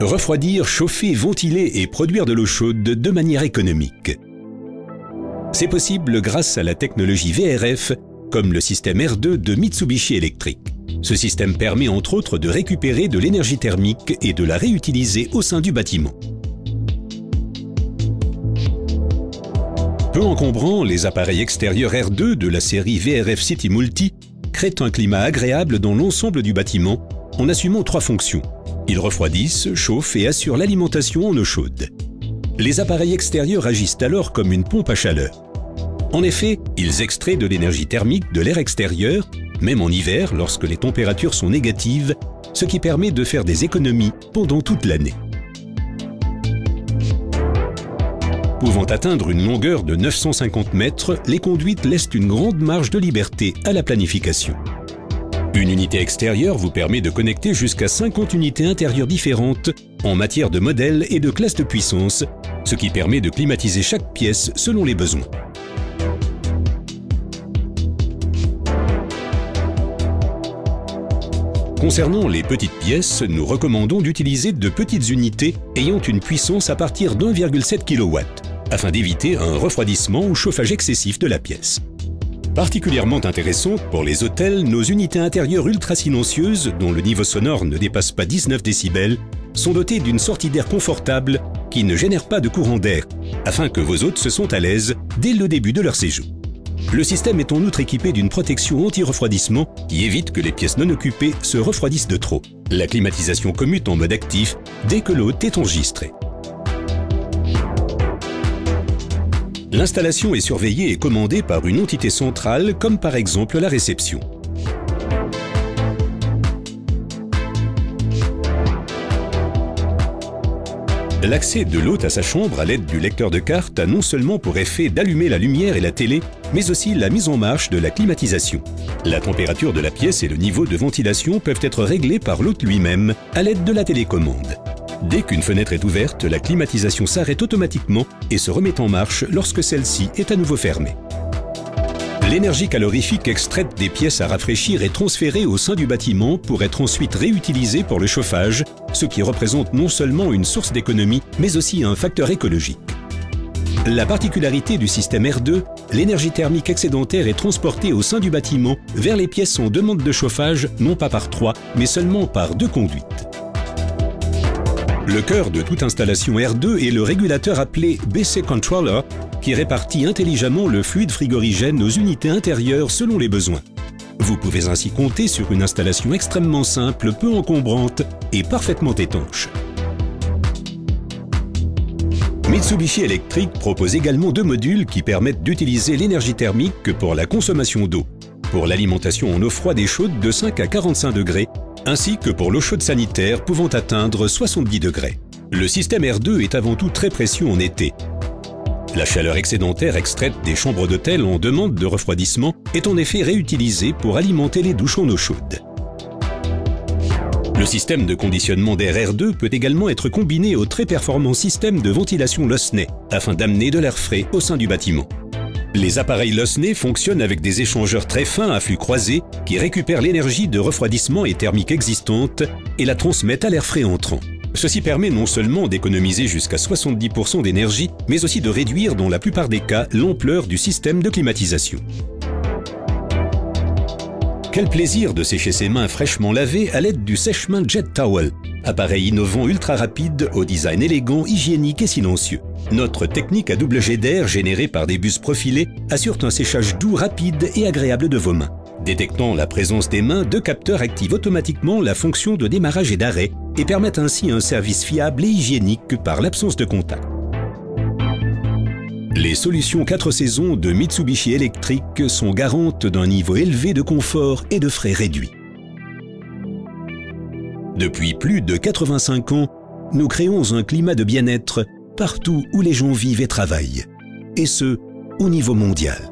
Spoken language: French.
refroidir, chauffer, ventiler et produire de l'eau chaude de manière économique. C'est possible grâce à la technologie VRF, comme le système R2 de Mitsubishi Electric. Ce système permet entre autres de récupérer de l'énergie thermique et de la réutiliser au sein du bâtiment. Peu encombrants, les appareils extérieurs R2 de la série VRF City Multi créent un climat agréable dans l'ensemble du bâtiment en assumant 3 fonctions. Ils refroidissent, chauffent et assurent l'alimentation en eau chaude. Les appareils extérieurs agissent alors comme une pompe à chaleur. En effet, ils extraient de l'énergie thermique de l'air extérieur, même en hiver lorsque les températures sont négatives, ce qui permet de faire des économies pendant toute l'année. Pouvant atteindre une longueur de 950 mètres, les conduites laissent une grande marge de liberté à la planification. Une unité extérieure vous permet de connecter jusqu'à 50 unités intérieures différentes en matière de modèle et de classe de puissance, ce qui permet de climatiser chaque pièce selon les besoins. Concernant les petites pièces, nous recommandons d'utiliser de petites unités ayant une puissance à partir d'1,7 kW, afin d'éviter un refroidissement ou chauffage excessif de la pièce. Particulièrement intéressantes pour les hôtels, nos unités intérieures ultra silencieuses, dont le niveau sonore ne dépasse pas 19 décibels, sont dotées d'une sortie d'air confortable qui ne génère pas de courant d'air, afin que vos hôtes se sentent à l'aise dès le début de leur séjour. Le système est en outre équipé d'une protection anti-refroidissement qui évite que les pièces non occupées se refroidissent de trop. La climatisation commute en mode actif dès que l'hôte est enregistré. L'installation est surveillée et commandée par une entité centrale, comme par exemple la réception. L'accès de l'hôte à sa chambre à l'aide du lecteur de carte a non seulement pour effet d'allumer la lumière et la télé, mais aussi la mise en marche de la climatisation. La température de la pièce et le niveau de ventilation peuvent être réglés par l'hôte lui-même à l'aide de la télécommande. Dès qu'une fenêtre est ouverte, la climatisation s'arrête automatiquement et se remet en marche lorsque celle-ci est à nouveau fermée. L'énergie calorifique extraite des pièces à rafraîchir est transférée au sein du bâtiment pour être ensuite réutilisée pour le chauffage, ce qui représente non seulement une source d'économie, mais aussi un facteur écologique. La particularité du système R2, l'énergie thermique excédentaire est transportée au sein du bâtiment vers les pièces en demande de chauffage, non pas par 3, mais seulement par 2 conduites. Le cœur de toute installation R2 est le régulateur appelé BC Controller, qui répartit intelligemment le fluide frigorigène aux unités intérieures selon les besoins. Vous pouvez ainsi compter sur une installation extrêmement simple, peu encombrante et parfaitement étanche. Mitsubishi Electric propose également 2 modules qui permettent d'utiliser l'énergie thermique pour la consommation d'eau, pour l'alimentation en eau froide et chaude de 5 à 45 degrés, ainsi que pour l'eau chaude sanitaire pouvant atteindre 70 degrés. Le système R2 est avant tout très précieux en été. La chaleur excédentaire extraite des chambres d'hôtel en demande de refroidissement est en effet réutilisée pour alimenter les douches en eau chaude. Le système de conditionnement d'air R2 peut également être combiné au très performant système de ventilation Lossney afin d'amener de l'air frais au sein du bâtiment. Les appareils Lossney fonctionnent avec des échangeurs très fins à flux croisés qui récupèrent l'énergie de refroidissement et thermique existante et la transmettent à l'air frais entrant. Ceci permet non seulement d'économiser jusqu'à 70% d'énergie, mais aussi de réduire dans la plupart des cas l'ampleur du système de climatisation. Quel plaisir de sécher ses mains fraîchement lavées à l'aide du sèche-mains Jet Towel, appareil innovant ultra rapide au design élégant, hygiénique et silencieux. Notre technique à double jet d'air générée par des buses profilées assure un séchage doux, rapide et agréable de vos mains. Détectant la présence des mains, 2 capteurs activent automatiquement la fonction de démarrage et d'arrêt et permettent ainsi un service fiable et hygiénique par l'absence de contact. Les solutions 4 saisons de Mitsubishi Electric sont garantes d'un niveau élevé de confort et de frais réduits. Depuis plus de 85 ans, nous créons un climat de bien-être partout où les gens vivent et travaillent, et ce, au niveau mondial.